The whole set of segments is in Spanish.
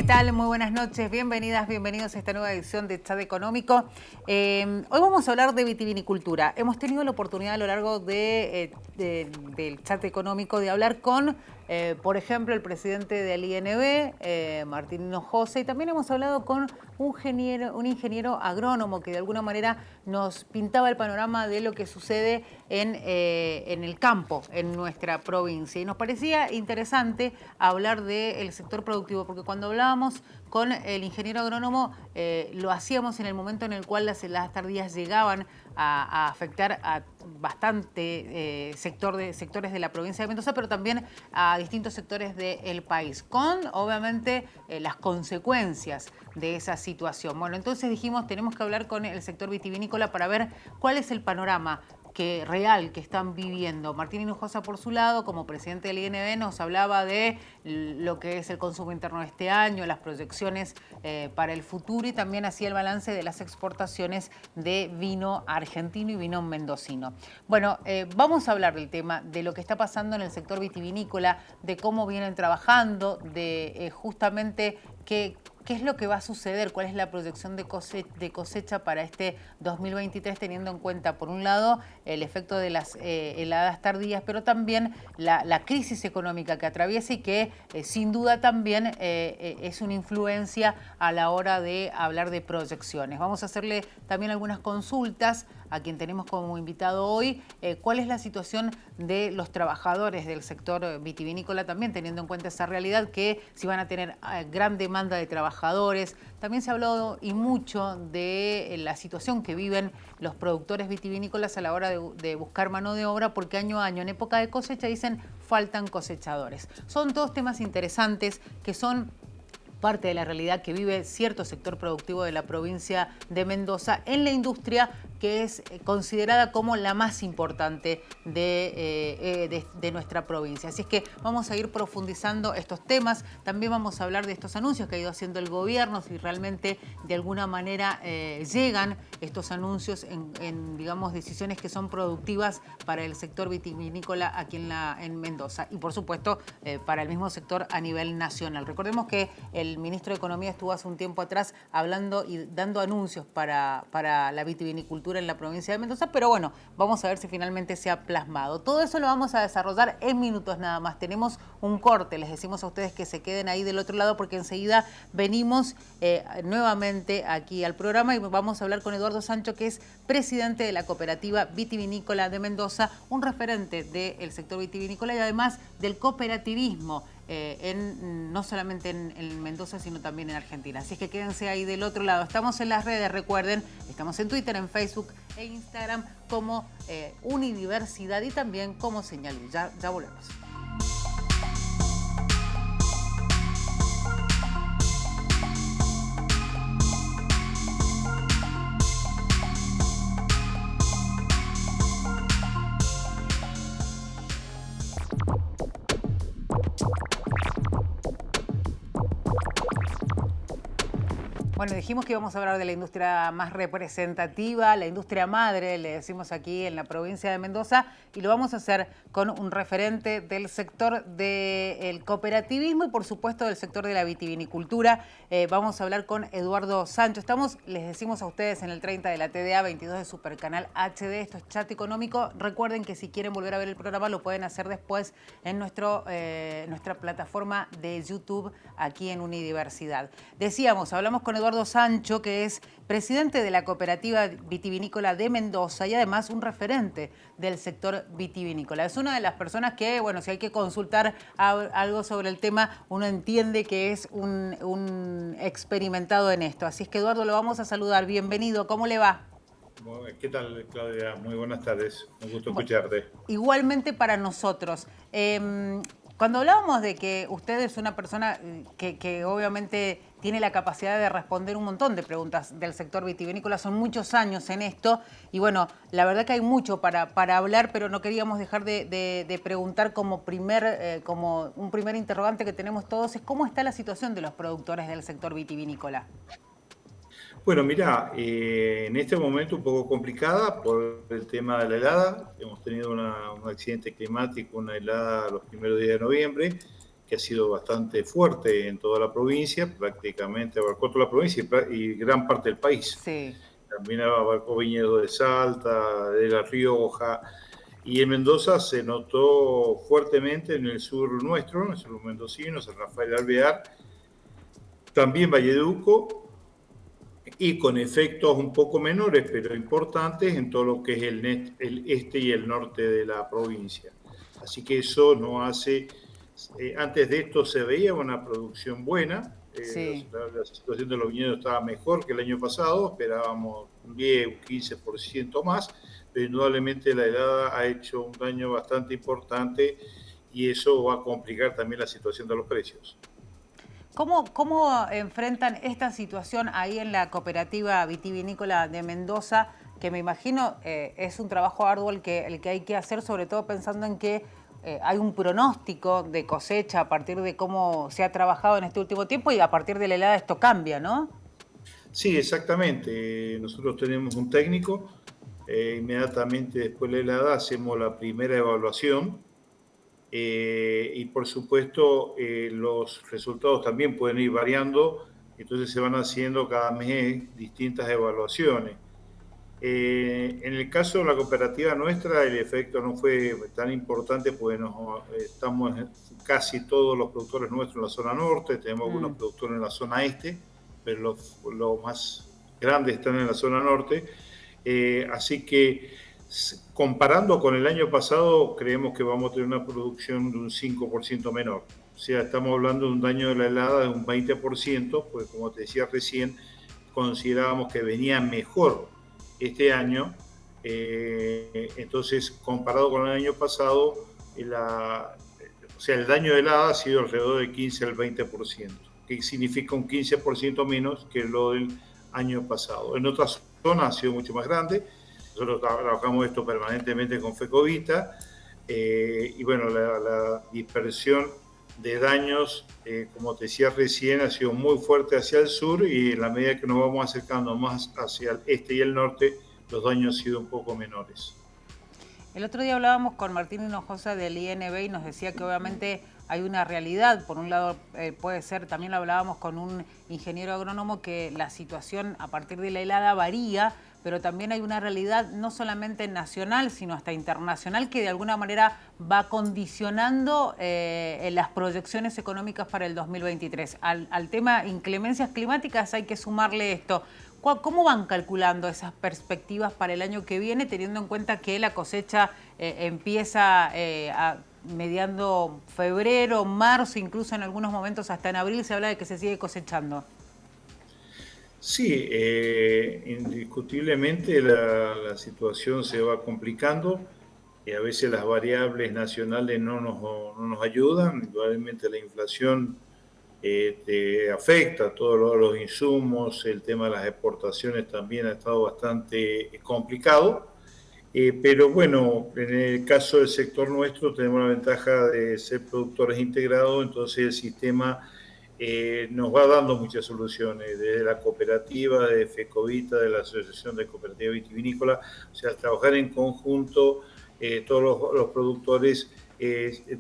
tal? Muy buenas noches, bienvenidas, bienvenidos a esta nueva edición de Chat Económico. Hoy vamos a hablar de vitivinicultura. Hemos tenido la oportunidad a lo largo del Chat Económico de hablar con, por ejemplo, el presidente del INB, Martín Hinojosa, y también hemos hablado con un ingeniero agrónomo que de alguna manera nos pintaba el panorama de lo que sucede en el campo, en nuestra provincia. Y nos parecía interesante hablar del sector productivo, porque cuando hablábamos con el ingeniero agrónomo, lo hacíamos en el momento en el cual las heladas tardías llegaban a afectar a bastante sectores de la provincia de Mendoza, pero también a distintos sectores del país, con obviamente las consecuencias de esa situación. Bueno, entonces dijimos, tenemos que hablar con el sector vitivinícola para ver cuál es el panorama real que están viviendo. Martín Hinojosa, por su lado, como presidente del INB, nos hablaba de lo que es el consumo interno de este año, las proyecciones para el futuro, y también hacía el balance de las exportaciones de vino argentino y vino mendocino. Bueno, vamos a hablar del tema, de lo que está pasando en el sector vitivinícola, de cómo vienen trabajando, de justamente qué es lo que va a suceder, cuál es la proyección de cosecha para este 2023, teniendo en cuenta, por un lado, el efecto de las heladas tardías, pero también la crisis económica que atraviesa y que sin duda también es una influencia a la hora de hablar de proyecciones. Vamos a hacerle también algunas consultas a quien tenemos como invitado hoy, cuál es la situación de los trabajadores del sector vitivinícola, también teniendo en cuenta esa realidad que si van a tener gran demanda de trabajadores. También se ha hablado y mucho de la situación que viven los productores vitivinícolas a la hora de buscar mano de obra, porque año a año, en época de cosecha, dicen faltan cosechadores. Son todos temas interesantes que son parte de la realidad que vive cierto sector productivo de la provincia de Mendoza en la industria que es considerada como la más importante de nuestra provincia. Así es que vamos a ir profundizando estos temas. También vamos a hablar de estos anuncios que ha ido haciendo el gobierno, si realmente de alguna manera llegan estos anuncios en, digamos, decisiones que son productivas para el sector vitivinícola aquí en Mendoza y, por supuesto, para el mismo sector a nivel nacional. Recordemos que el ministro de Economía estuvo hace un tiempo atrás hablando y dando anuncios para la vitivinicultura en la provincia de Mendoza, pero bueno, vamos a ver si finalmente se ha plasmado. Todo eso lo vamos a desarrollar en minutos nada más. Tenemos un corte, les decimos a ustedes que se queden ahí del otro lado porque enseguida venimos nuevamente aquí al programa y vamos a hablar con Eduardo Sancho, que es presidente de la Cooperativa Vitivinícola de Mendoza, un referente del sector vitivinícola y además del cooperativismo. No solamente en Mendoza, sino también en Argentina. Así es que quédense ahí del otro lado. Estamos en las redes, recuerden, estamos en Twitter, en Facebook e Instagram como Unidiversidad y también como Señal. Ya volvemos. Bueno, dijimos que íbamos a hablar de la industria más representativa, la industria madre, le decimos aquí en la provincia de Mendoza, y lo vamos a hacer con un referente del sector del cooperativismo y, por supuesto, del sector de la vitivinicultura. Vamos a hablar con Eduardo Sancho. Les decimos a ustedes, en el 30 de la TDA, 22 de Supercanal HD. Esto es Chat Económico. Recuerden que si quieren volver a ver el programa, lo pueden hacer después en nuestra plataforma de YouTube aquí en Unidiversidad. Decíamos, hablamos con Eduardo Sancho, que es presidente de la Cooperativa Vitivinícola de Mendoza y además un referente del sector vitivinícola. Es una de las personas que, bueno, si hay que consultar algo sobre el tema, uno entiende que es un experimentado en esto. Así es que, Eduardo, lo vamos a saludar. Bienvenido, ¿cómo le va? ¿Qué tal, Claudia? Muy buenas tardes. Un gusto escucharte. Igualmente para nosotros. Cuando hablábamos de que usted es una persona que obviamente tiene la capacidad de responder un montón de preguntas del sector vitivinícola, son muchos años en esto y bueno, la verdad que hay mucho para hablar, pero no queríamos dejar de preguntar como un primer interrogante que tenemos todos, es cómo está la situación de los productores del sector vitivinícola. Bueno, mira, en este momento un poco complicada por el tema de la helada. Hemos tenido un accidente climático, una helada los primeros días de noviembre, que ha sido bastante fuerte en toda la provincia, prácticamente abarcó toda la provincia y gran parte del país. Sí. También abarcó viñedos de Salta, de La Rioja, y en Mendoza se notó fuertemente en el sur nuestro, en el sur mendocino, San Rafael Alvear, también Valleduco, y con efectos un poco menores, pero importantes en todo lo que es el este y el norte de la provincia. Así que eso no hace... antes de esto se veía una producción buena, Sí. la situación de los viñedos estaba mejor que el año pasado, esperábamos un 10, un 15% más, pero indudablemente la helada ha hecho un daño bastante importante y eso va a complicar también la situación de los precios. ¿Cómo enfrentan esta situación ahí en la cooperativa vitivinícola de Mendoza? Que me imagino es un trabajo arduo el que hay que hacer, sobre todo pensando en que hay un pronóstico de cosecha a partir de cómo se ha trabajado en este último tiempo y a partir de la helada esto cambia, ¿no? Sí, exactamente. Nosotros tenemos un técnico, inmediatamente después de la helada hacemos la primera evaluación y por supuesto los resultados también pueden ir variando, entonces se van haciendo cada mes distintas evaluaciones. En el caso de la cooperativa nuestra, el efecto no fue tan importante, pues estamos casi todos los productores nuestros en la zona norte, tenemos algunos productores en la zona este, pero los más grandes están en la zona norte. Así que comparando con el año pasado, creemos que vamos a tener una producción de un 5% menor. O sea, estamos hablando de un daño de la helada de un 20%, pues como te decía recién, considerábamos que venía mejor este año. Entonces, comparado con el año pasado, o sea, el daño de helada ha sido alrededor del 15 al 20%, que significa un 15% menos que lo del año pasado. En otras zonas ha sido mucho más grande. Nosotros trabajamos esto permanentemente con Fecovita y bueno, la dispersión de daños, como te decía recién, ha sido muy fuerte hacia el sur y en la medida que nos vamos acercando más hacia el este y el norte, los daños han sido un poco menores. El otro día hablábamos con Martín Hinojosa del INB y nos decía que obviamente hay una realidad. Por un lado puede ser, también lo hablábamos con un ingeniero agrónomo, que la situación a partir de la helada varía, pero también hay una realidad no solamente nacional, sino hasta internacional, que de alguna manera va condicionando las proyecciones económicas para el 2023. Al tema inclemencias climáticas hay que sumarle esto. ¿Cómo van calculando esas perspectivas para el año que viene, teniendo en cuenta que la cosecha empieza mediando febrero, marzo, incluso en algunos momentos hasta en abril se habla de que se sigue cosechando? Sí, indiscutiblemente la situación se va complicando y a veces las variables nacionales no nos ayudan. Indudablemente la inflación te afecta, todos los insumos, el tema de las exportaciones también ha estado bastante complicado. Pero bueno, en el caso del sector nuestro tenemos la ventaja de ser productores integrados, entonces el sistema nos va dando muchas soluciones, desde la cooperativa, de Fecovita, de la Asociación de Cooperativas Vitivinícolas, o sea, trabajar en conjunto, todos los productores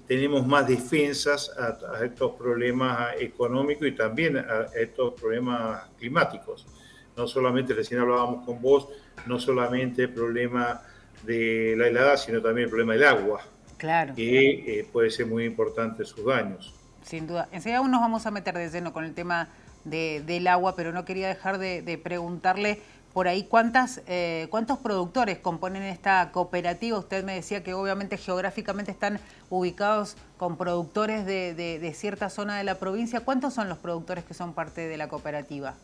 tenemos más defensas a estos problemas económicos y también a estos problemas climáticos. No solamente, recién hablábamos con vos, no solamente el problema de la helada, sino también el problema del agua, Claro. que puede ser muy importante sus daños. Sin duda. Enseguida nos vamos a meter de lleno con el tema del agua, pero no quería dejar de preguntarle por ahí cuántos productores componen esta cooperativa. Usted me decía que obviamente geográficamente están ubicados con productores de cierta zona de la provincia. ¿Cuántos son los productores que son parte de la cooperativa?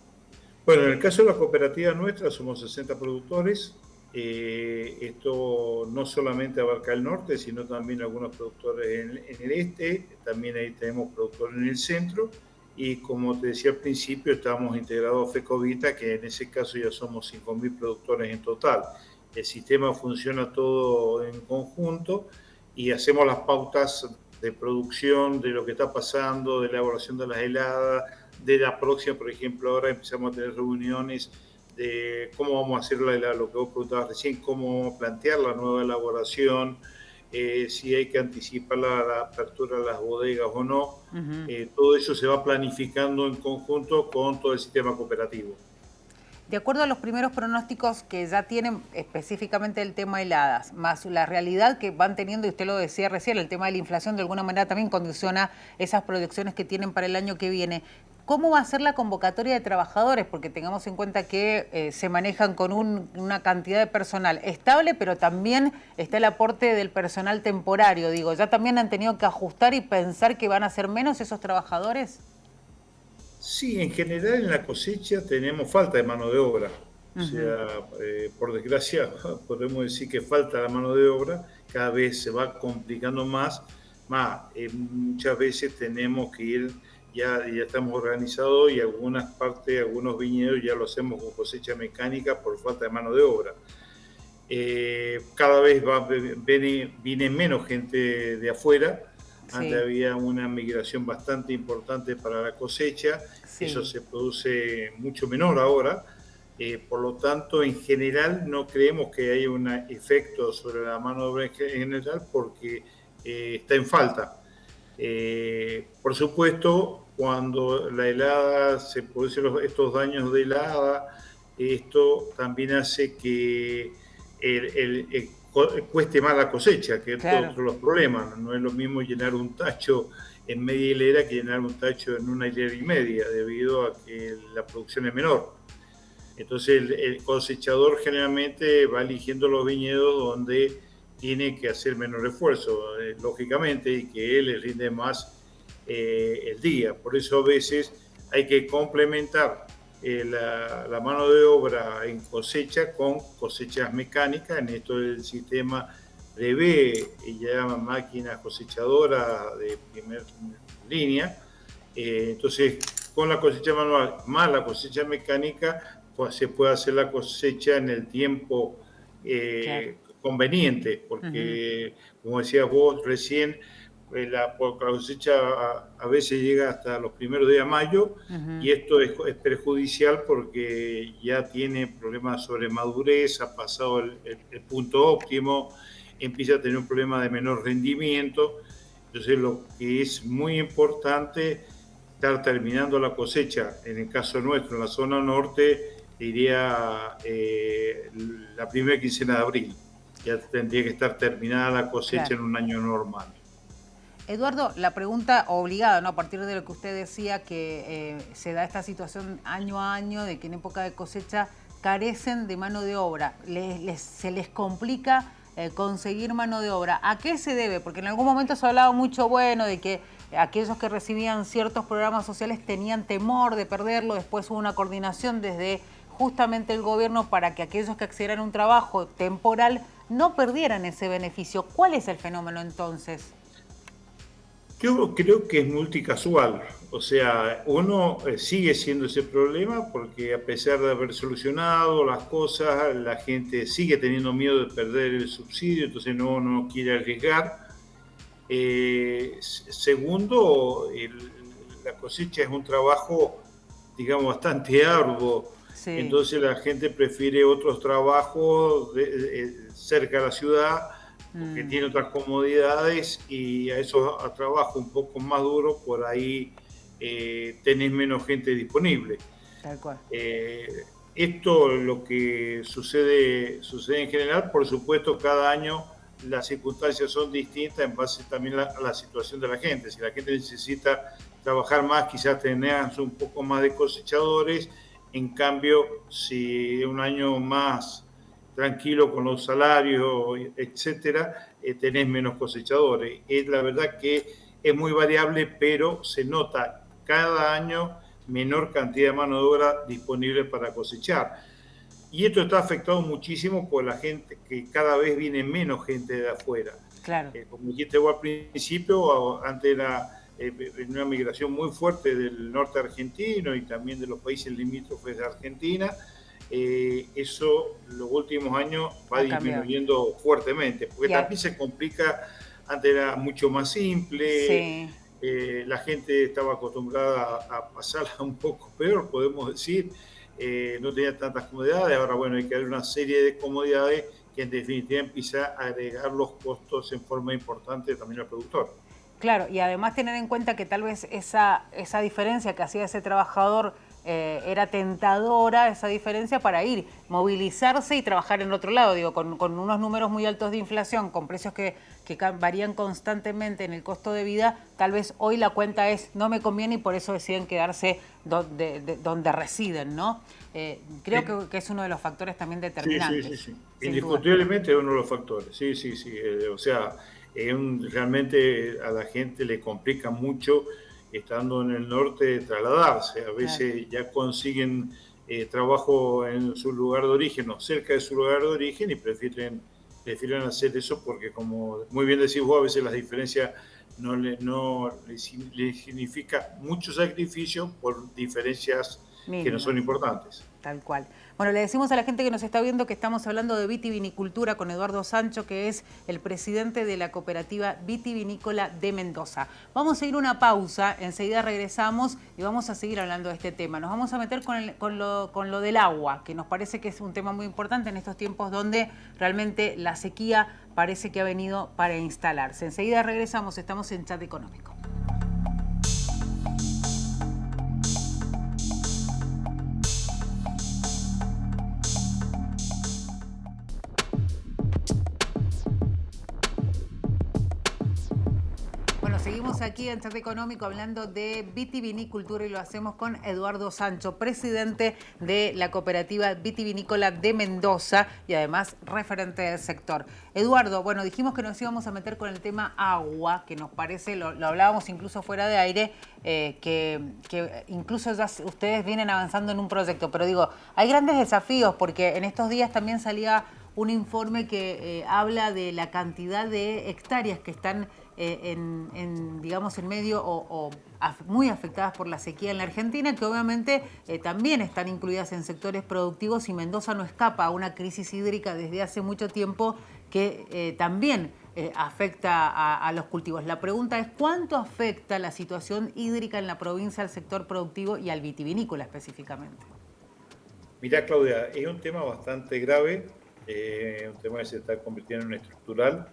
Bueno, en el caso de la cooperativa nuestra somos 60 productores. Esto no solamente abarca el norte, sino también algunos productores en el este. También ahí tenemos productores en el centro. Y como te decía al principio, estamos integrados a Fecovita, que en ese caso ya somos 5.000 productores en total. El sistema funciona todo en conjunto y hacemos las pautas de producción, de lo que está pasando, de la elaboración de las heladas, de la próxima, por ejemplo, ahora empezamos a tener reuniones de cómo vamos a hacer lo que vos preguntabas recién, cómo plantear la nueva elaboración, si hay que anticipar la apertura de las bodegas o no. Ujú. Todo eso se va planificando en conjunto con todo el sistema cooperativo. De acuerdo a los primeros pronósticos que ya tienen específicamente el tema heladas, más la realidad que van teniendo, y usted lo decía recién, el tema de la inflación de alguna manera también condiciona esas proyecciones que tienen para el año que viene. ¿Cómo va a ser la convocatoria de trabajadores? Porque tengamos en cuenta que se manejan con una cantidad de personal estable, pero también está el aporte del personal temporario. Digo, ¿ya también han tenido que ajustar y pensar que van a ser menos esos trabajadores? Sí, en general en la cosecha tenemos falta de mano de obra. O Ujú. sea, por desgracia, podemos decir que falta la mano de obra, cada vez se va complicando más. Muchas veces tenemos que ir, ya estamos organizados y algunas partes, algunos viñedos ya lo hacemos con cosecha mecánica por falta de mano de obra. Cada vez viene menos gente de afuera. Antes Sí, había una migración bastante importante para la cosecha, eso sí. se produce mucho menor ahora. Por lo tanto, en general no creemos que haya un efecto sobre la mano de obra en general porque está en falta. Por supuesto, cuando la helada se producen estos daños de helada, esto también hace que cueste más la cosecha, que es Claro. otro de los problemas. No es lo mismo llenar un tacho en media hilera que llenar un tacho en una hilera y media, debido a que la producción es menor. Entonces el cosechador generalmente va eligiendo los viñedos donde tiene que hacer menor esfuerzo, lógicamente, y que él le rinde más el día. Por eso a veces hay que complementar la mano de obra en cosecha con cosechas mecánicas. En esto el sistema prevé ya máquinas cosechadoras de primera línea. Entonces, con la cosecha manual más la cosecha mecánica, pues se puede hacer la cosecha en el tiempo Claro. conveniente, Ujú. porque, como decías vos recién, la cosecha a veces llega hasta los primeros días de mayo, Ujú. y esto es perjudicial porque ya tiene problemas sobre madurez, ha pasado el punto óptimo, empieza a tener un problema de menor rendimiento. Entonces, lo que es muy importante, estar terminando la cosecha, en el caso nuestro, en la zona norte, diría la primera quincena de abril. Ya tendría que estar terminada la cosecha Claro. en un año normal. Eduardo, la pregunta obligada, ¿no? A partir de lo que usted decía, que se da esta situación año a año, de que en época de cosecha carecen de mano de obra, se les complica conseguir mano de obra. ¿A qué se debe? Porque en algún momento se hablaba mucho, bueno, de que aquellos que recibían ciertos programas sociales tenían temor de perderlo, después hubo una coordinación desde justamente el gobierno para que aquellos que accedieran a un trabajo temporal no perdieran ese beneficio. ¿Cuál es el fenómeno entonces? Yo creo que es multicasual, o sea, uno sigue siendo ese problema porque, a pesar de haber solucionado las cosas, la gente sigue teniendo miedo de perder el subsidio, entonces no quiere arriesgar. Segundo, la cosecha es un trabajo, digamos, bastante arduo, Sí. entonces la gente prefiere otros trabajos cerca de la ciudad, porque Mm. tiene otras comodidades, y a esos a trabajos un poco más duros, por ahí tenés menos gente disponible. Tal cual. Eh, Esto, lo que sucede en general. Por supuesto, cada año las circunstancias son distintas en base también a la situación de la gente. Si la gente necesita trabajar más, quizás tengas un poco más de cosechadores. En cambio, si un año más tranquilo con los salarios, etcétera, tenés menos cosechadores. Es la verdad que es muy variable, pero se nota cada año menor cantidad de mano de obra disponible para cosechar. Y esto está afectado muchísimo por la gente, que cada vez viene menos gente de afuera. Claro. Como dijiste vos al principio, antes era una migración muy fuerte del norte argentino y también de los países limítrofes de Argentina. Eso los últimos años va Ha cambiado. disminuyendo fuertemente, porque Ya. también se complica. Antes era mucho más simple, Sí. la gente estaba acostumbrada a pasarla un poco peor, podemos decir. No tenía tantas comodidades. Ahora, bueno, hay que dar una serie de comodidades que en definitiva empieza a agregar los costos en forma importante también al productor. Claro, y además tener en cuenta que tal vez esa diferencia que hacía ese trabajador era tentadora, esa diferencia para ir, movilizarse y trabajar en otro lado, digo, con unos números muy altos de inflación, con precios que varían constantemente en el costo de vida, tal vez hoy la cuenta es no me conviene y por eso deciden quedarse donde residen, ¿no? Creo Sí. que es uno de los factores también Sí, determinantes. sí, sí, sí. Sin duda. Indiscutiblemente es uno de los factores. Sí, sí, sí. O sea, realmente a la gente le complica mucho estando en el norte trasladarse. A Claro. veces ya consiguen trabajo en su lugar de origen o cerca de su lugar de origen y prefieren hacer eso porque, como muy bien decís vos, a veces las diferencias no le significa mucho sacrificio por diferencias que no son Mínimas. importantes. Tal cual. Bueno, le decimos a la gente que nos está viendo que estamos hablando de vitivinicultura con Eduardo Sancho, que es el presidente de la cooperativa vitivinícola de Mendoza. Vamos a ir a una pausa, enseguida regresamos y vamos a seguir hablando de este tema. Nos vamos a meter con lo del agua, que nos parece que es un tema muy importante en estos tiempos donde realmente la sequía parece que ha venido para instalarse. Enseguida regresamos, estamos en Chat Económico. Bueno, seguimos aquí en Chat Económico hablando de vitivinicultura y lo hacemos con Eduardo Sancho, presidente de la cooperativa vitivinícola de Mendoza y además referente del sector. Eduardo, bueno, dijimos que nos íbamos a meter con el tema agua, que nos parece, lo hablábamos incluso fuera de aire, que incluso ya ustedes vienen avanzando en un proyecto, pero digo, hay grandes desafíos porque en estos días también salía un informe que habla de la cantidad de hectáreas que están digamos, en medio o muy afectadas por la sequía en la Argentina, que obviamente también están incluidas en sectores productivos y Mendoza no escapa a una crisis hídrica desde hace mucho tiempo que también afecta a los cultivos. La pregunta es, ¿cuánto afecta la situación hídrica en la provincia al sector productivo y al vitivinícola específicamente? Mira, Claudia, es un tema bastante grave, un tema que se está convirtiendo en estructural.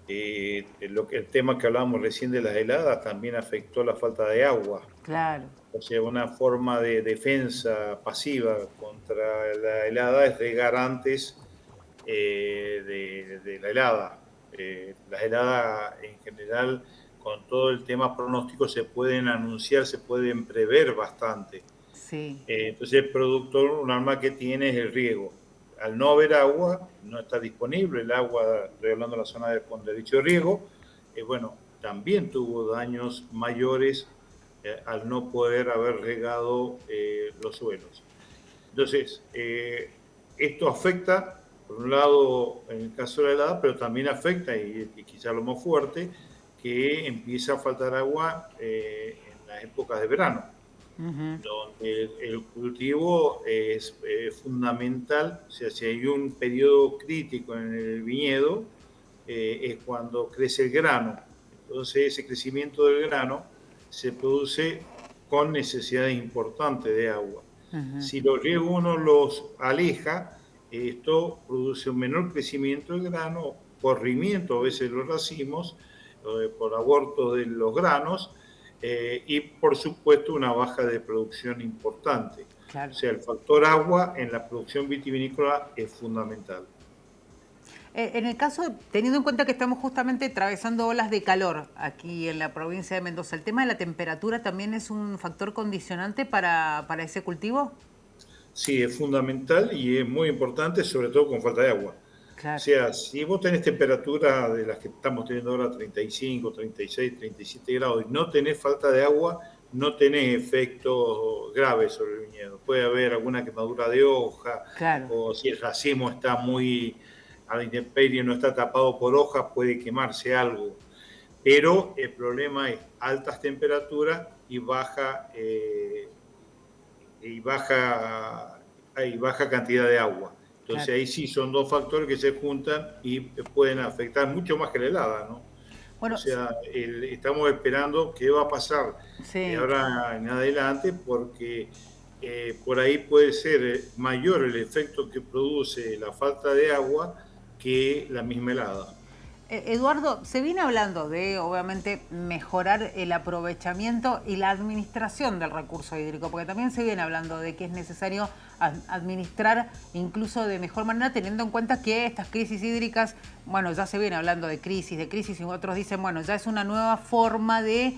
El tema que hablábamos recién de las heladas también afectó la falta de agua. Claro. O sea, una forma de defensa pasiva contra la helada es regar antes de la helada. Las heladas en general, con todo el tema pronóstico, se pueden anunciar, se pueden prever bastante. Sí. Entonces el productor, un arma que tiene es el riego. Al no haber agua, no está disponible el agua, estoy hablando de la zona con derecho de riego, bueno, también tuvo daños mayores al no poder haber regado los suelos. Entonces, esto afecta, por un lado, en el caso de la helada, pero también afecta, y quizá lo más fuerte, que empieza a faltar agua en las épocas de verano, donde el cultivo es fundamental. O sea, si hay un periodo crítico en el viñedo, es cuando crece el grano. Entonces, ese crecimiento del grano se produce con necesidades importantes de agua. Si los riegos uno los aleja, esto produce un menor crecimiento del grano, corrimiento a veces de los racimos, por aborto de los granos, y por supuesto una baja de producción importante. Claro. O sea, el factor agua en la producción vitivinícola es fundamental. En el caso, teniendo en cuenta que estamos justamente atravesando olas de calor aquí en la provincia de Mendoza, ¿el tema de la temperatura también es un factor condicionante para ese cultivo? Sí, es fundamental y es muy importante, sobre todo con falta de agua. O Claro. sea, si vos tenés temperatura de las que estamos teniendo ahora, 35, 36, 37 grados, y no tenés falta de agua, no tenés efectos graves sobre el viñedo. Puede haber alguna quemadura de hoja, Claro. o si el racimo está muy a la intemperie, no está tapado por hojas, puede quemarse algo. Pero el problema es altas temperaturas y baja cantidad de agua. Entonces Claro. ahí sí son dos factores que se juntan y pueden afectar mucho más que la helada, ¿no? O Bueno, sea, estamos esperando qué va a pasar de sí. ahora en adelante, porque por ahí puede ser mayor el efecto que produce la falta de agua que la misma helada. Eduardo, se viene hablando de, obviamente, mejorar el aprovechamiento y la administración del recurso hídrico, porque también se viene hablando de que es necesario administrar incluso de mejor manera, teniendo en cuenta que estas crisis hídricas, bueno, ya se viene hablando de crisis, y otros dicen, bueno, ya es una nueva forma de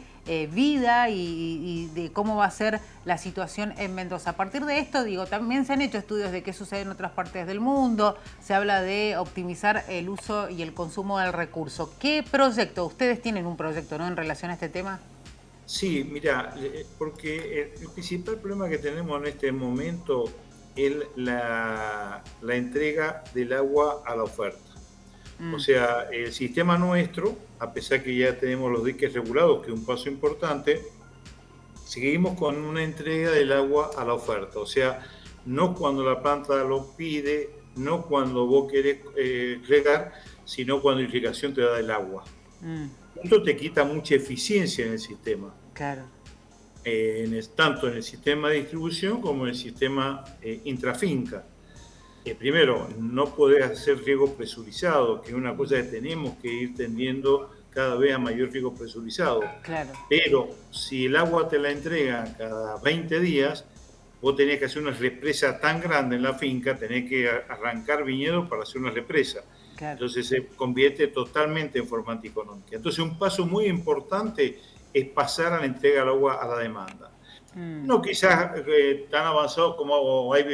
vida y de cómo va a ser la situación en Mendoza. A partir de esto, digo, también se han hecho estudios de qué sucede en otras partes del mundo, se habla de optimizar el uso y el consumo del recurso. ¿Qué proyecto? Ustedes tienen un proyecto, ¿no?, en relación a este tema. Sí, mira, porque el principal problema que tenemos en este momento es la entrega del agua a la oferta. O sea, el sistema nuestro, a pesar que ya tenemos los diques regulados, que es un paso importante, seguimos con una entrega del agua a la oferta. O sea, no cuando la planta lo pide, no cuando vos querés regar, sino cuando la irrigación te da el agua. Esto te quita mucha eficiencia en el sistema. Claro. Tanto en el sistema de distribución como en el sistema intrafinca. Primero, no podés hacer riego presurizado, que es una cosa que tenemos que ir tendiendo cada vez a mayor riego presurizado. Claro. Pero si el agua te la entregan cada 20 días, vos tenés que hacer una represa tan grande en la finca, tenés que arrancar viñedos para hacer una represa. Claro. Entonces se convierte totalmente en forma antieconómica. Entonces un paso muy importante es pasar a la entrega del agua a la demanda. No quizás tan avanzado como hay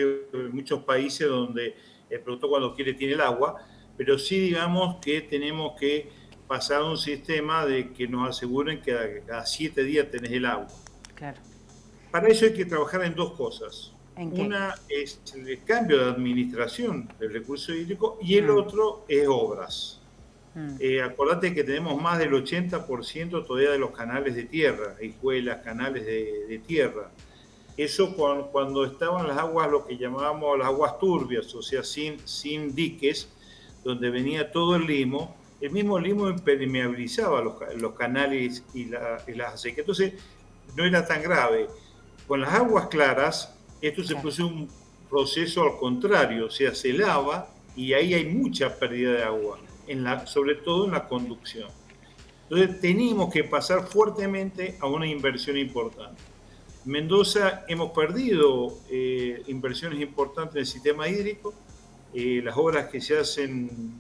muchos países donde el productor cuando quiere tiene el agua, pero sí digamos que tenemos que pasar a un sistema de que nos aseguren que cada 7 días tenés el agua. Claro. Para eso hay que trabajar en dos cosas. ¿En qué? Una es el cambio de administración del recurso hídrico y el otro es obras. Acordate que tenemos más del 80% todavía de los canales de tierra, escuelas, canales de tierra. Eso cuando estaban las aguas, lo que llamábamos las aguas turbias, o sea, sin diques, donde venía todo el mismo limo impermeabilizaba los canales y las acequias. Entonces, no era tan grave. Con las aguas claras, esto se produce un proceso al contrario, o sea, se lava y ahí hay mucha pérdida de agua, sobre todo en la conducción. Entonces, tenemos que pasar fuertemente a una inversión importante. En Mendoza hemos perdido inversiones importantes en el sistema hídrico. Las obras que se hacen,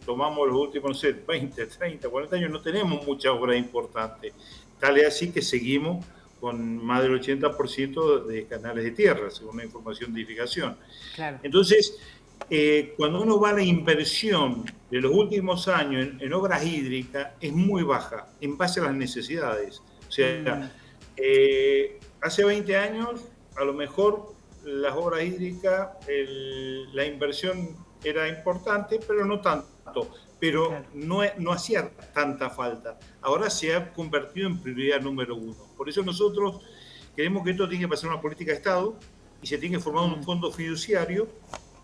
tomamos los últimos, no sé, 20, 30, 40 años, no tenemos muchas obras importantes. Tal es así que seguimos con más del 80% de canales de tierra, según la información de irrigación. Claro. Entonces, cuando uno va a la inversión de los últimos años en obras hídricas, es muy baja, en base a las necesidades. O sea, hace 20 años, a lo mejor las obras hídricas, la inversión era importante, pero no tanto. Pero no hacía tanta falta. Ahora se ha convertido en prioridad número 1. Por eso nosotros queremos que esto tiene que pasar a una política de Estado y se tiene que formar un fondo fiduciario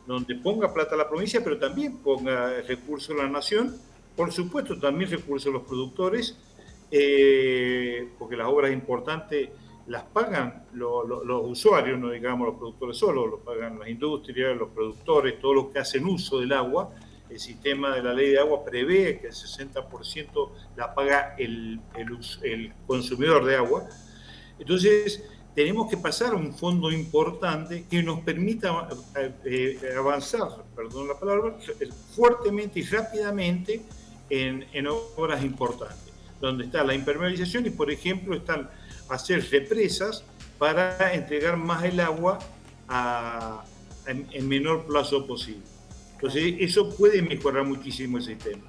donde ponga plata a la provincia, pero también ponga recursos a la nación, por supuesto también recursos a los productores, porque las obras importantes las pagan los usuarios, no digamos los productores solos, lo pagan las industrias, los productores, todos los que hacen uso del agua. El sistema de la ley de agua prevé que el 60% la paga el consumidor de agua. Entonces, tenemos que pasar a un fondo importante que nos permita avanzar, perdón la palabra, fuertemente y rápidamente en obras importantes, donde está la impermeabilización y, por ejemplo, están hacer represas para entregar más el agua en menor plazo posible. Entonces, eso puede mejorar muchísimo el sistema.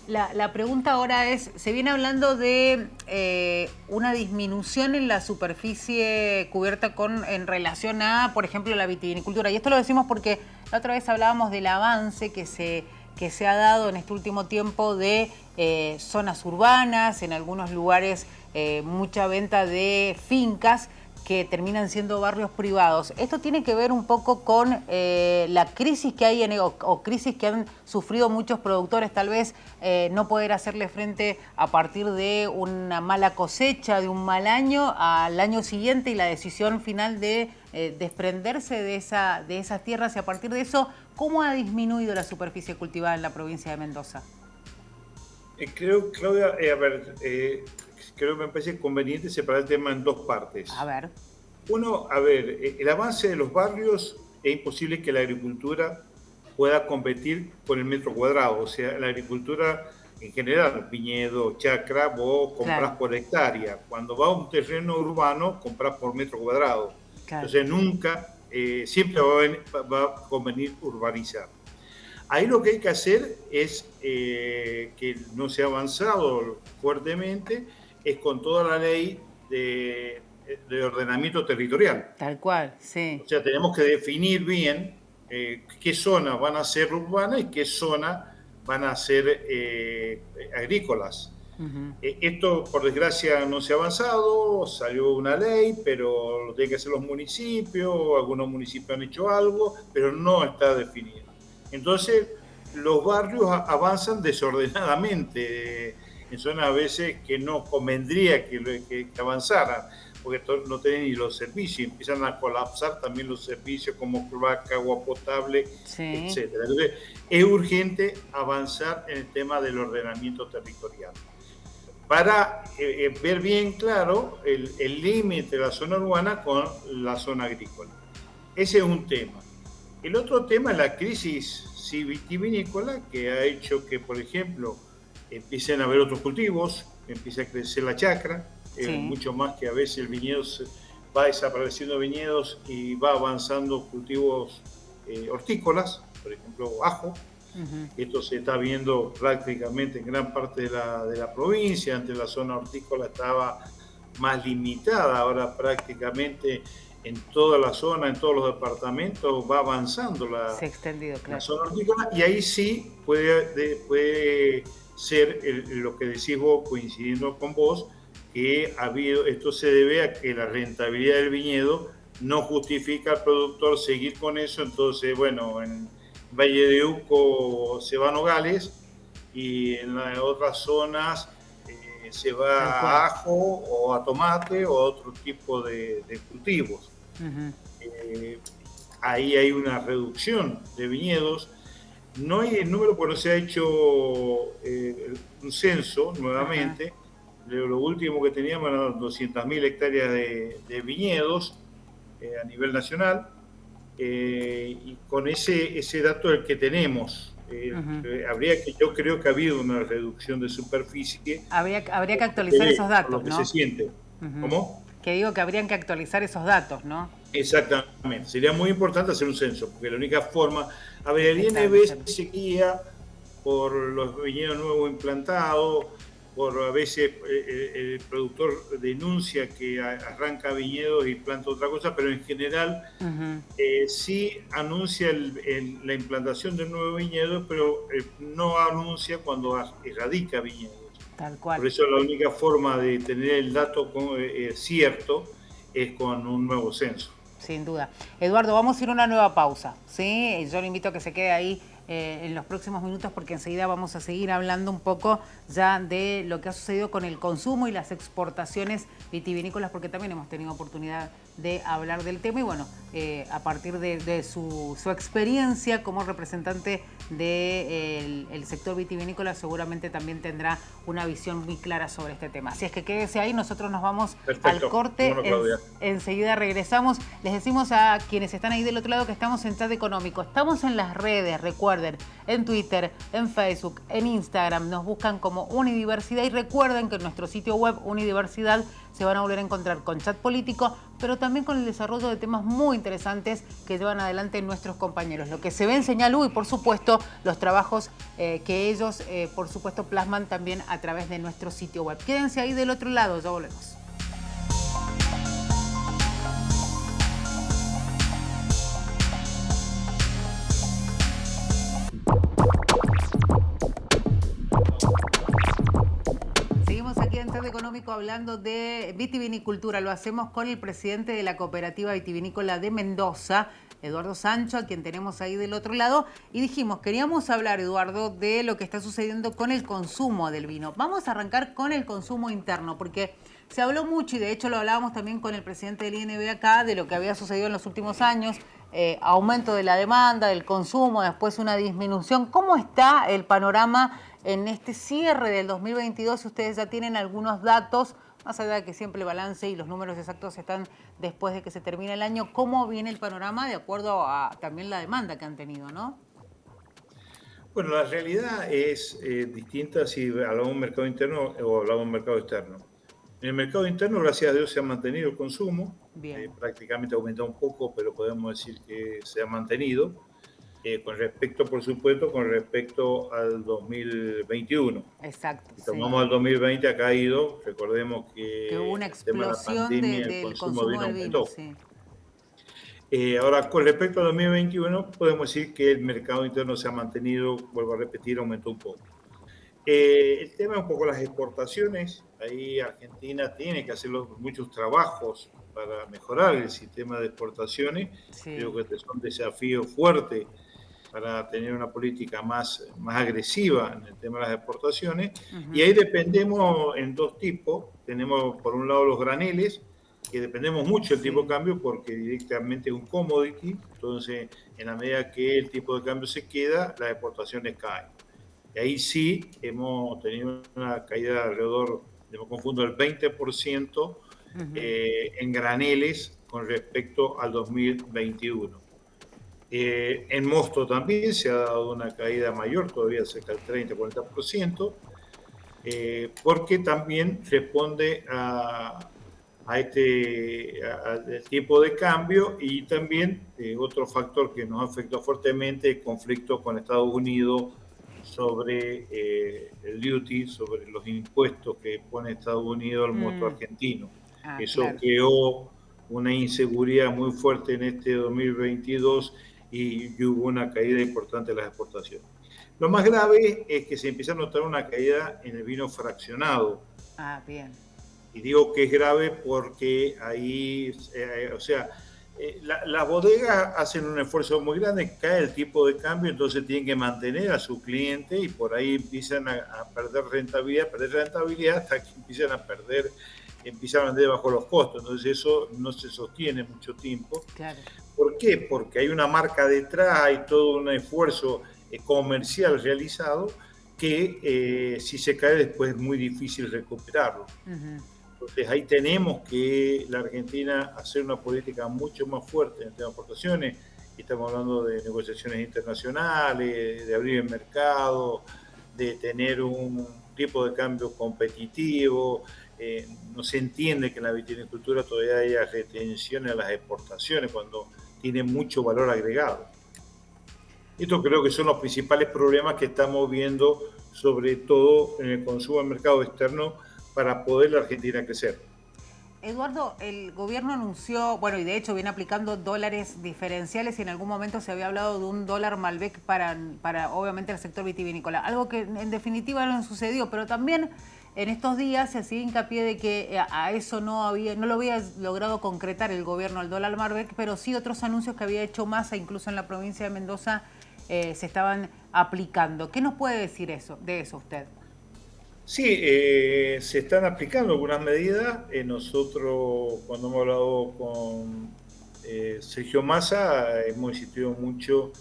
La pregunta ahora es, se viene hablando de una disminución en la superficie cubierta en relación a, por ejemplo, la vitivinicultura. Y esto lo decimos porque la otra vez hablábamos del avance que se ha dado en este último tiempo de zonas urbanas, en algunos lugares mucha venta de fincas que terminan siendo barrios privados. Esto tiene que ver un poco con la crisis que hay o crisis que han sufrido muchos productores, tal vez no poder hacerle frente a partir de una mala cosecha, de un mal año, al año siguiente y la decisión final de desprenderse de esas tierras y a partir de eso, ¿cómo ha disminuido la superficie cultivada en la provincia de Mendoza? Creo, Claudia, creo que me parece conveniente separar el tema en dos partes. A ver. Uno, el avance de los barrios es imposible que la agricultura pueda competir con el metro cuadrado. O sea, la agricultura en general, viñedo, chacra, vos comprás claro. por hectárea. Cuando va a un terreno urbano, comprás por metro cuadrado. Claro. Entonces nunca, siempre va a convenir urbanizar. Ahí lo que hay que hacer es, que no se ha avanzado fuertemente, es con toda la ley de ordenamiento territorial. Tal cual, sí. O sea, tenemos que definir bien qué zonas van a ser urbanas y qué zonas van a ser agrícolas. Uh-huh. Esto, por desgracia, no se ha avanzado, salió una ley, pero lo tienen que hacer los municipios, algunos municipios han hecho algo, pero no está definido. Entonces, los barrios avanzan desordenadamente, en zonas a veces que no convendría que avanzaran, porque no tienen ni los servicios, empiezan a colapsar también los servicios como cloaca, agua potable, sí. etc. Entonces, es urgente avanzar en el tema del ordenamiento territorial para ver bien claro el límite de la zona urbana con la zona agrícola. Ese es un tema. El otro tema es la crisis vitivinícola, que ha hecho que, por ejemplo, empiecen a haber otros cultivos, empieza a crecer la chacra, sí. Mucho más que a veces el viñedo va desapareciendo viñedos y va avanzando cultivos hortícolas, por ejemplo, ajo. Uh-huh. Esto se está viendo prácticamente en gran parte de la provincia. Antes la zona hortícola estaba más limitada, ahora prácticamente en toda la zona, en todos los departamentos, va avanzando se ha extendido, claro. la zona hortícola, y ahí sí puede ser lo que decís vos, coincidiendo con vos, que esto se debe a que la rentabilidad del viñedo no justifica al productor seguir con eso. Entonces, bueno, en Valle de Uco se va a nogales y en las otras zonas se va a ajo o a tomate o a otro tipo de cultivos. Uh-huh. Ahí hay una reducción de viñedos. No hay el número porque no se ha hecho un censo nuevamente. Uh-huh. Lo último que teníamos eran 200.000 hectáreas de viñedos a nivel nacional. Y con ese dato el que tenemos. Uh-huh. Yo creo que ha habido una reducción de superficie. Habría que actualizar esos datos, lo que ¿no? Se siente. Uh-huh. ¿Cómo? Que digo que habrían que actualizar esos datos, ¿no? Exactamente. Sería muy importante hacer un censo, porque la única forma... el INB se guía por los viñedos nuevos implantados, por a veces el productor denuncia que arranca viñedos y planta otra cosa, pero en general uh-huh. Sí anuncia la implantación de un nuevo viñedo, pero no anuncia cuando erradica viñedos. Tal cual. Por eso la única forma de tener el dato cierto es con un nuevo censo. Sin duda. Eduardo, vamos a ir a una nueva pausa, ¿sí? Yo le invito a que se quede ahí en los próximos minutos porque enseguida vamos a seguir hablando un poco ya de lo que ha sucedido con el consumo y las exportaciones vitivinícolas, porque también hemos tenido oportunidad de hablar del tema y bueno, a partir de su experiencia como representante del sector vitivinícola seguramente también tendrá una visión muy clara sobre este tema. Así es que quédese ahí, nosotros nos vamos al corte, enseguida regresamos. Les decimos a quienes están ahí del otro lado que estamos en Chat Económico, estamos en las redes, recuerden, en Twitter, en Facebook, en Instagram, nos buscan como Unidiversidad y recuerden que en nuestro sitio web Unidiversidad se van a volver a encontrar con Chat Político, pero también con el desarrollo de temas muy interesantes que llevan adelante nuestros compañeros. Lo que se ve en Señal U y, por supuesto, los trabajos que ellos, por supuesto, plasman también a través de nuestro sitio web. Quédense ahí del otro lado, ya volvemos. Aquí en Chat Económico hablando de vitivinicultura. Lo hacemos con el presidente de la Cooperativa Vitivinícola de Mendoza, Eduardo Sancho, a quien tenemos ahí del otro lado, y dijimos, queríamos hablar, Eduardo, de lo que está sucediendo con el consumo del vino. Vamos a arrancar con el consumo interno, porque se habló mucho, y de hecho lo hablábamos también con el presidente del INB acá, de lo que había sucedido en los últimos años, aumento de la demanda, del consumo, después una disminución. ¿Cómo está el panorama en este cierre del 2022? Si ustedes ya tienen algunos datos, más allá de que siempre el balance y los números exactos están después de que se termine el año, ¿cómo viene el panorama de acuerdo a también la demanda que han tenido, no? Bueno, la realidad es distinta si hablamos de un mercado interno o hablamos de un mercado externo. En el mercado interno, gracias a Dios, se ha mantenido el consumo, Bien. prácticamente ha aumentado un poco, pero podemos decir que se ha mantenido, con respecto, por supuesto, con respecto al 2021. Exacto, Si sí. tomamos el 2020 ha caído, recordemos Que hubo que una en el tema de la explosión pandemia el del consumo de consumo vino del vino, aumentó. sí. Ahora, con respecto al 2021, podemos decir que el mercado interno se ha mantenido, vuelvo a repetir, aumentó un poco. El tema es un poco las exportaciones. Ahí Argentina tiene que hacer muchos trabajos para mejorar el sistema de exportaciones. Sí. Creo que este es un desafío fuerte para tener una política más agresiva en el tema de las exportaciones. Y ahí dependemos en dos tipos. Tenemos, por un lado, los graneles, que dependemos mucho del tipo de cambio porque directamente es un commodity. Entonces, en la medida que el tipo de cambio se queda, las exportaciones caen. Y ahí sí hemos tenido una caída de alrededor, no me confundo, del 20% en graneles con respecto al 2021. En mosto también se ha dado una caída mayor, todavía cerca del 30-40%, porque también responde al tipo de cambio y también otro factor que nos afectó fuertemente, el conflicto con Estados Unidos sobre el duty, sobre los impuestos que pone Estados Unidos al mosto argentino. Eso Claro. creó una inseguridad muy fuerte en este 2022 y hubo una caída importante de las exportaciones. Lo más grave es que se empieza a notar una caída en el vino fraccionado. Bien. Y digo que es grave porque ahí, las bodegas hacen un esfuerzo muy grande, cae el tipo de cambio, entonces tienen que mantener a su cliente y por ahí empiezan a perder rentabilidad hasta que empiezan a vender bajo los costos. Entonces eso no se sostiene mucho tiempo. Claro. ¿Por qué? Porque hay una marca detrás, hay todo un esfuerzo comercial realizado que si se cae después es muy difícil recuperarlo. Entonces ahí tenemos que la Argentina hacer una política mucho más fuerte en el tema de exportaciones. Estamos hablando de negociaciones internacionales, de abrir el mercado, de tener un tipo de cambio competitivo. No se entiende que en la vitivinicultura todavía haya retenciones a las exportaciones cuando tiene mucho valor agregado. Estos creo que son los principales problemas que estamos viendo, sobre todo en el consumo del mercado externo, para poder la Argentina crecer. Eduardo, el gobierno anunció, bueno, y de hecho viene aplicando dólares diferenciales y en algún momento se había hablado de un dólar Malbec para obviamente el sector vitivinícola, algo que en definitiva no sucedió, pero también en estos días se hacía hincapié de que a eso no lo había logrado concretar el gobierno al dólar Malbec, pero sí otros anuncios que había hecho Massa, incluso en la provincia de Mendoza, se estaban aplicando. ¿Qué nos puede decir de eso usted? Sí, se están aplicando algunas medidas. Nosotros, cuando hemos hablado con Sergio Massa, hemos insistido mucho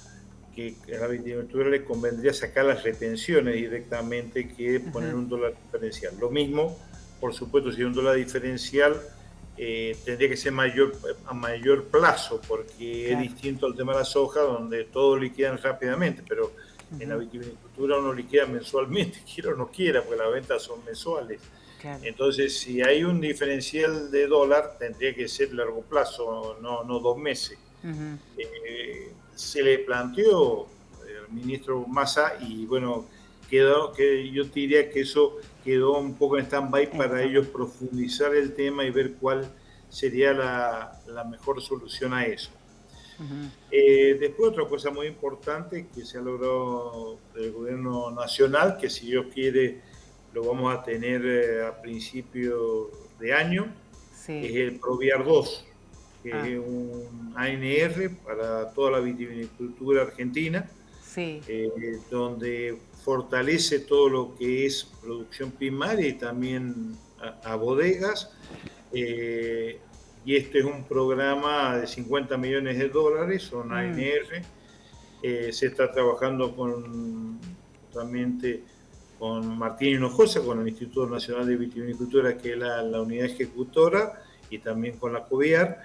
que a la viticultura le convendría sacar las retenciones directamente que poner un dólar diferencial. Lo por supuesto, si hay un dólar diferencial, tendría que ser a mayor plazo, porque es distinto al tema de la soja, donde todo liquidan rápidamente, pero en la vitivinicultura uno liquida mensualmente, quiera o no quiera, porque las ventas son mensuales. Claro. Entonces, si hay un diferencial de dólar, tendría que ser largo plazo, no 2 meses. Se le planteó al ministro Massa y bueno, yo diría que eso quedó un poco en stand-by para ellos profundizar el tema y ver cuál sería la mejor solución a eso. Después otra cosa muy importante que se ha logrado del gobierno nacional, que si Dios quiere lo vamos a tener a principio de año, es el Proviar 2, que es un ANR para toda la vitivinicultura argentina, sí. donde fortalece todo lo que es producción primaria y también a bodegas. Y este es un programa de 50 millones de dólares, son ANR. Se está trabajando justamente con Martín Hinojosa, con el Instituto Nacional de Vitivinicultura, que es la unidad ejecutora, y también con la COVIAR.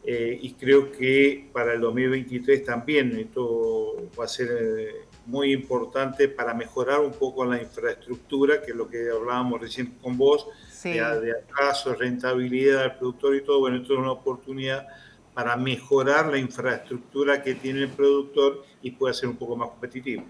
Y creo que para el 2023 también esto va a ser muy importante para mejorar un poco la infraestructura, que es lo que hablábamos recién con vos, Sí. de atraso, rentabilidad del productor y todo. Bueno, esto es una oportunidad para mejorar la infraestructura que tiene el productor y pueda ser un poco más competitivo.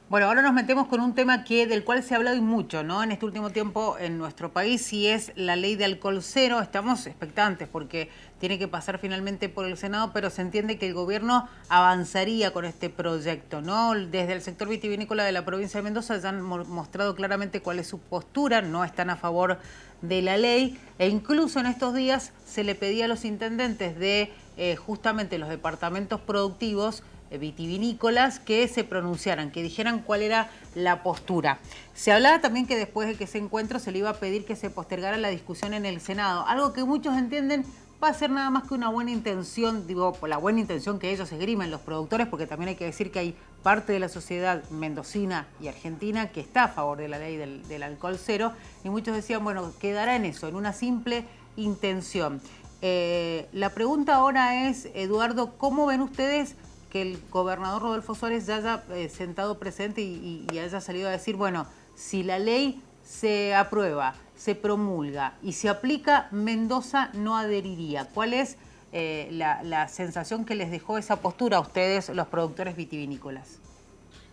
Bueno, ahora nos metemos con un tema del cual se ha hablado y mucho, ¿no? En este último tiempo en nuestro país, y es la ley de alcohol cero. Estamos expectantes porque tiene que pasar finalmente por el Senado, pero se entiende que el gobierno avanzaría con este proyecto, ¿no? Desde el sector vitivinícola de la provincia de Mendoza ya han mostrado claramente cuál es su postura, no están a favor de la ley, e incluso en estos días se le pedía a los intendentes de justamente los departamentos productivos vitivinícolas que se pronunciaran, que dijeran cuál era la postura. Se hablaba también que después de que ese encuentro se le iba a pedir que se postergara la discusión en el Senado, algo que muchos entienden va a ser nada más que una buena intención, digo, por la buena intención que ellos esgrimen, los productores, porque también hay que decir que hay parte de la sociedad mendocina y argentina que está a favor de la ley del alcohol cero, y muchos decían, bueno, quedará en eso, en una simple intención. La pregunta ahora es, Eduardo, ¿cómo ven ustedes que el gobernador Rodolfo Suárez ya haya sentado presente y haya salido a decir, bueno, si la ley se aprueba, se promulga y se aplica, Mendoza no adheriría? ¿Cuál es la sensación que les dejó esa postura a ustedes, los productores vitivinícolas?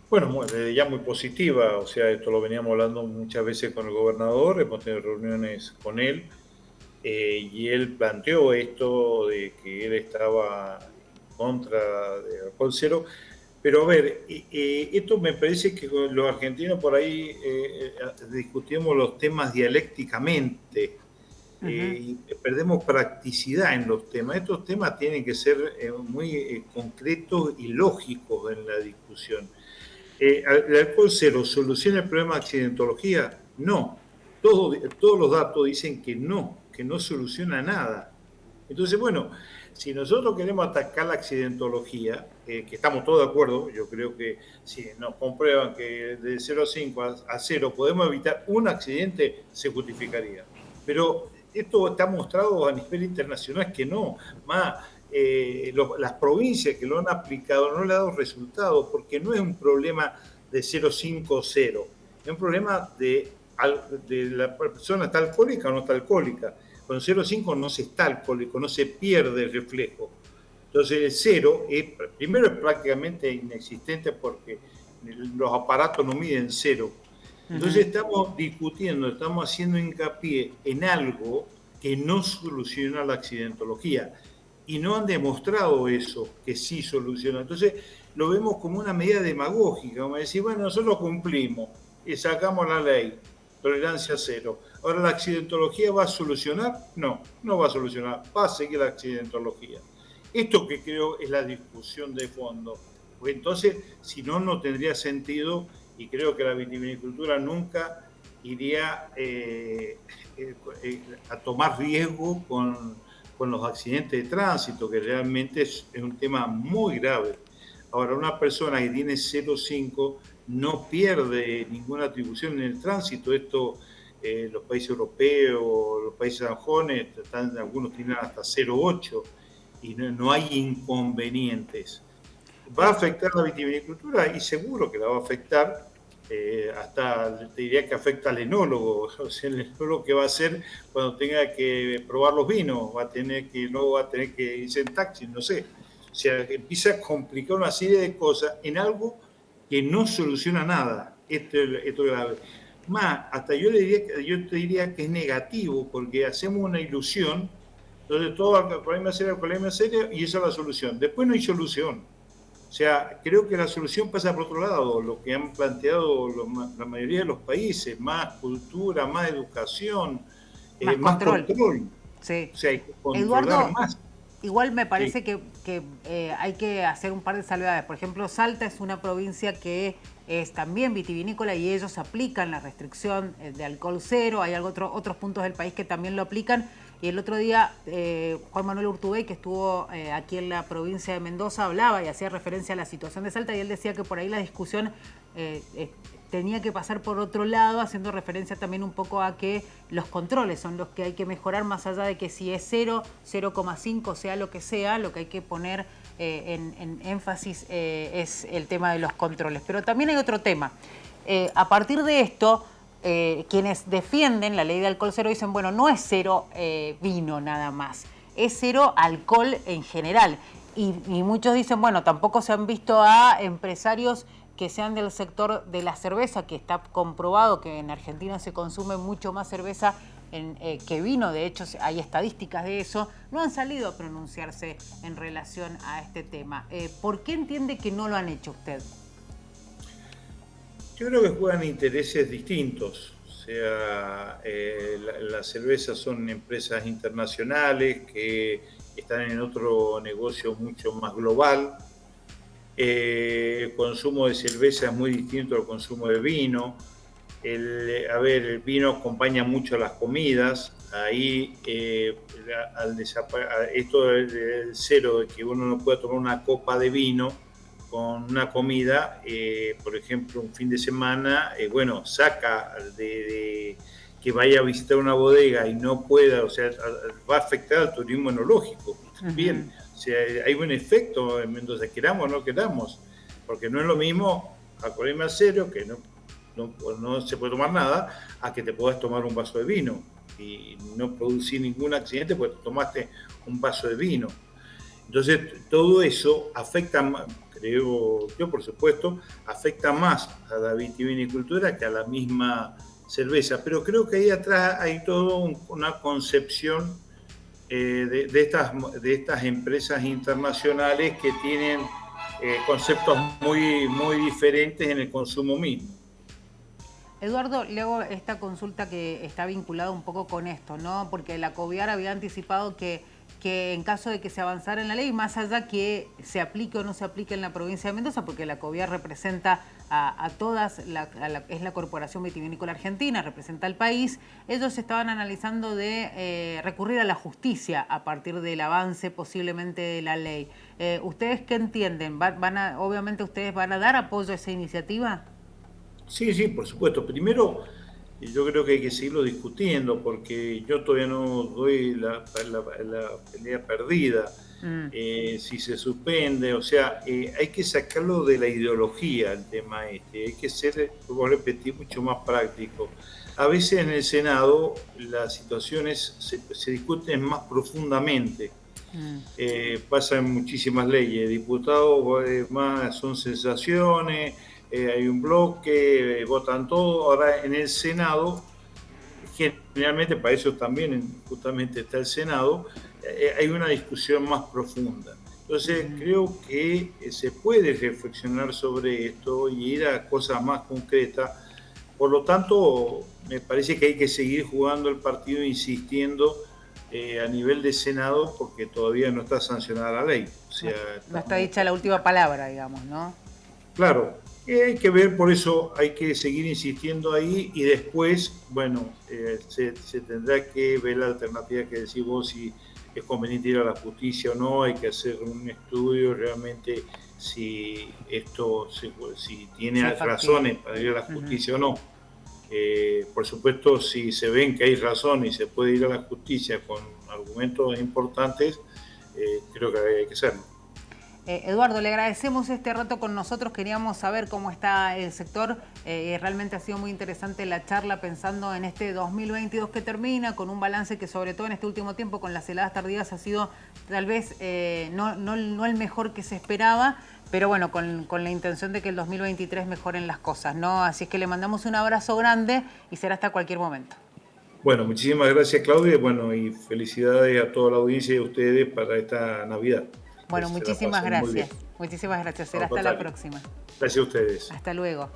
Bueno, ya muy positiva, o sea, esto lo veníamos hablando muchas veces con el gobernador, hemos tenido reuniones con él, y él planteó esto de que él estaba contra de alcohol cero, pero a ver, esto me parece que los argentinos por ahí discutimos los temas dialécticamente, y perdemos practicidad en los temas. Estos temas tienen que ser muy concretos y lógicos en la discusión. ¿El alcohol cero soluciona el problema de accidentología? No. Todos los datos dicen que no soluciona nada. Entonces, bueno, si nosotros queremos atacar la accidentología, que estamos todos de acuerdo, yo creo que si nos comprueban que de 0,5 a 0 podemos evitar un accidente, se justificaría. Pero esto está mostrado a nivel internacional que no. Más, las provincias que lo han aplicado no le han dado resultados, porque no es un problema de 0,5 o 0, es un problema de la persona está alcohólica o no está alcohólica. Con 0,5 no se está alcohólico, no se pierde el reflejo. Entonces el 0 primero es prácticamente inexistente porque los aparatos no miden 0. Entonces estamos discutiendo, estamos haciendo hincapié en algo que no soluciona la accidentología. Y no han demostrado eso, que sí soluciona. Entonces lo vemos como una medida demagógica, como decir, bueno, nosotros cumplimos y sacamos la ley, tolerancia cero. Ahora, ¿la accidentología va a solucionar? No, no va a solucionar, va a seguir la accidentología. Esto que creo es la discusión de fondo, porque entonces, si no, no tendría sentido, y creo que la vitivinicultura nunca iría a tomar riesgo con los accidentes de tránsito, que realmente es un tema muy grave. Ahora, una persona que tiene 0,5 no pierde ninguna atribución en el tránsito. Esto, los países europeos, los países sajones, algunos tienen hasta 0,8 y no hay inconvenientes. ¿Va a afectar la vitivinicultura? Y seguro que la va a afectar. Hasta te diría que afecta al enólogo. O sea, el enólogo, que va a hacer cuando tenga que probar los vinos, va a tener que irse en taxi, no sé. O sea, empieza a complicar una serie de cosas en algo que no soluciona nada. Esto es grave. Más, hasta yo te diría que es negativo, porque hacemos una ilusión, entonces todo el problema serio, y esa es la solución. Después no hay solución. O sea, creo que la solución pasa por otro lado, lo que han planteado la mayoría de los países: más cultura, más educación, más control. Sí. O sea, hay que controlar Eduardo, más. Igual me parece Sí. que hay que hacer un par de salvedades. Por ejemplo, Salta es una provincia que es también vitivinícola y ellos aplican la restricción de alcohol cero. Hay otros puntos del país que también lo aplican. Y el otro día Juan Manuel Urtubey, que estuvo aquí en la provincia de Mendoza, hablaba y hacía referencia a la situación de Salta y él decía que por ahí la discusión tenía que pasar por otro lado, haciendo referencia también un poco a que los controles son los que hay que mejorar, más allá de que si es 0, 0,5, sea lo que sea, lo que hay que poner en énfasis es el tema de los controles. Pero también hay otro tema. A partir de esto, quienes defienden la ley de alcohol cero dicen, bueno, no es cero vino nada más, es cero alcohol en general. Y muchos dicen, bueno, tampoco se han visto a empresarios que sean del sector de la cerveza, que está comprobado que en Argentina se consume mucho más cerveza que vino, de hecho hay estadísticas de eso, no han salido a pronunciarse en relación a este tema. ¿Por qué entiende que no lo han hecho usted? Yo creo que juegan intereses distintos. O sea, las cervezas son empresas internacionales que están en otro negocio mucho más global. El consumo de cerveza es muy distinto al consumo de vino. El vino acompaña mucho a las comidas. Ahí, esto del cero, de que uno no puede tomar una copa de vino con una comida, por ejemplo, un fin de semana, bueno, saca que vaya a visitar una bodega y no pueda, o sea, va a afectar al turismo enológico también. O sea, hay un efecto en Mendoza, queramos o no queramos, porque no es lo mismo alcoholismo al cero, que no se puede tomar nada, a que te puedas tomar un vaso de vino y no producir ningún accidente porque tomaste un vaso de vino. Entonces, todo eso afecta, creo yo, por supuesto, afecta más a la vitivinicultura que a la misma cerveza. Pero creo que ahí atrás hay toda una concepción de estas empresas internacionales que tienen conceptos muy diferentes en el consumo mismo. Eduardo, le hago esta consulta que está vinculada un poco con esto, ¿no? Porque la COVIAR había anticipado que en caso de que se avanzara en la ley, más allá que se aplique o no se aplique en la provincia de Mendoza, porque la COVIAR representa a todas, es la Corporación Vitivinícola Argentina, representa al país, ellos estaban analizando de recurrir a la justicia a partir del avance posiblemente de la ley. ¿Ustedes qué entienden? Obviamente ustedes van a dar apoyo a esa iniciativa. Sí, sí, por supuesto. Primero, yo creo que hay que seguirlo discutiendo porque yo todavía no doy la pelea perdida. Si se suspende, o sea, hay que sacarlo de la ideología el tema este, hay que ser, como repetir, mucho más práctico. A veces en el Senado las situaciones se discuten más profundamente. Pasa en muchísimas leyes, diputados más son sensaciones, hay un bloque, votan todo. Ahora en el Senado, generalmente para eso también justamente está el Senado, hay una discusión más profunda. Entonces creo que se puede reflexionar sobre esto y ir a cosas más concretas. Por lo tanto, me parece que hay que seguir jugando el partido, insistiendo a nivel de Senado, porque todavía no está sancionada la ley. O sea, No está dicha la última palabra, digamos, ¿no? claro, hay que ver, por eso hay que seguir insistiendo ahí y después, bueno, se tendrá que ver la alternativa que decís vos, si es conveniente ir a la justicia o no, hay que hacer un estudio realmente si si tiene razones para ir a la justicia o no. Por supuesto, si se ven que hay razón y se puede ir a la justicia con argumentos importantes, creo que hay que hacerlo. Eduardo, le agradecemos este rato con nosotros, queríamos saber cómo está el sector, realmente ha sido muy interesante la charla pensando en este 2022 que termina, con un balance que sobre todo en este último tiempo con las heladas tardías ha sido tal vez no el mejor que se esperaba, pero bueno, con la intención de que el 2023 mejoren las cosas, ¿no? Así es que le mandamos un abrazo grande y será hasta cualquier momento. Bueno, muchísimas gracias, Claudia, bueno, y felicidades a toda la audiencia y a ustedes para esta Navidad. Bueno, muchísimas gracias. Muchísimas gracias. Será hasta la próxima. Gracias a ustedes. Hasta luego.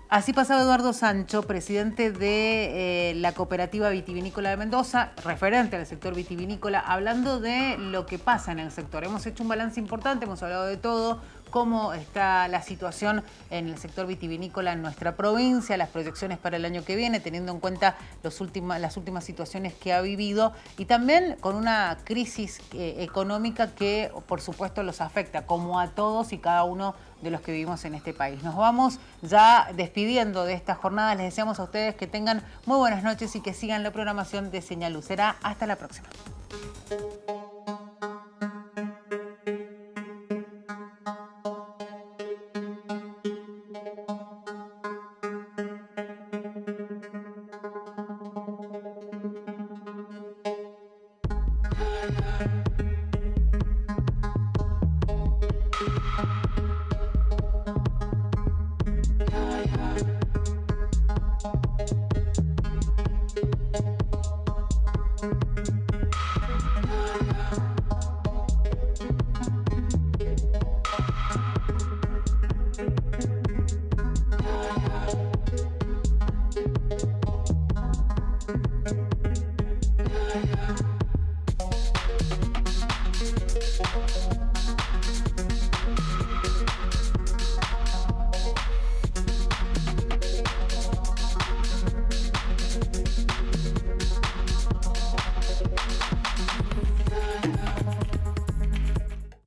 Así pasaba Eduardo Sancho, presidente de la Cooperativa Vitivinícola de Mendoza, referente al sector vitivinícola, hablando de lo que pasa en el sector. Hemos hecho un balance importante, hemos hablado de todo, cómo está la situación en el sector vitivinícola en nuestra provincia, las proyecciones para el año que viene, teniendo en cuenta las últimas situaciones que ha vivido y también con una crisis económica que, por supuesto, los afecta, como a todos y cada uno de los que vivimos en este país. Nos vamos ya despidiendo de esta jornada. Les deseamos a ustedes que tengan muy buenas noches y que sigan la programación de Señal Luz. Será hasta la próxima.